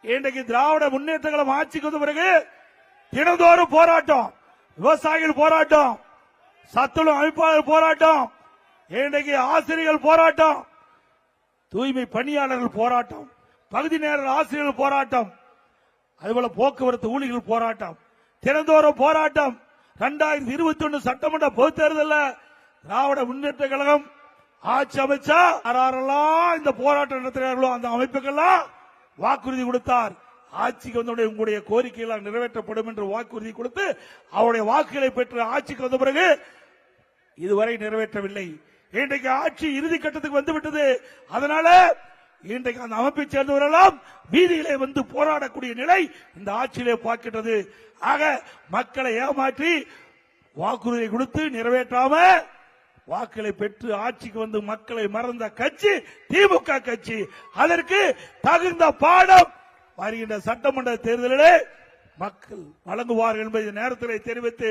இன்றைக்கு திராவிட முன்னேற்ற கழகம் ஆட்சிக்கு வந்த பிறகு தினந்தோறும் போராட்டம், விவசாயிகள் போராட்டம், சத்துணவு அமைப்பாளர் போராட்டம், இன்றைக்கு ஆசிரியர்கள் போராட்டம், தூய்மை பணியாளர்கள் போராட்டம், பகுதி நேர ஆசிரியர்கள் போராட்டம், அதுபோல போக்குவரத்து ஊழியர்கள் போராட்டம், தினந்தோறும் போராட்டம். 2021 சட்டமன்ற பொதுத் தேர்தலில் திராவிட முன்னேற்ற கழகம் ஆட்சி அமைச்சா யாரெல்லாம் இந்த போராட்டம் நடத்துகிறார்களோ அந்த அமைப்புக்கெல்லாம் வாக்குறுதி கொடுத்தார். ஆட்சிக்கு வந்த உங்களுடைய கோரிக்கைகள் நிறைவேற்றப்படும் என்று வாக்குறுதி கொடுத்து அவருடைய வாக்குகளை பெற்று ஆட்சிக்கு வந்த பிறகு இதுவரை நிறைவேற்றவில்லை. இன்றைக்கு ஆட்சி இறுதி கட்டத்துக்கு வந்துவிட்டது. அதனால இன்றைக்கு அந்த அமைப்பை சேர்ந்தவரெல்லாம் வீதியிலே வந்து போராடக்கூடிய நிலை இந்த ஆட்சியிலே பார்க்கிறது. ஆக மக்களை ஏமாற்றி வாக்குறுதியை கொடுத்து நிறைவேற்றாம வாக்களை பெற்று ஆட்சிக்கு வந்து மக்களை மறந்த கட்சி திமுக கட்சி. அதற்கு தகுந்த பாடம் வருகின்ற சட்டமன்ற தேர்தலிலே மக்கள் வழங்குவார்கள் என்பதை நேரத்தில் தெரிவித்து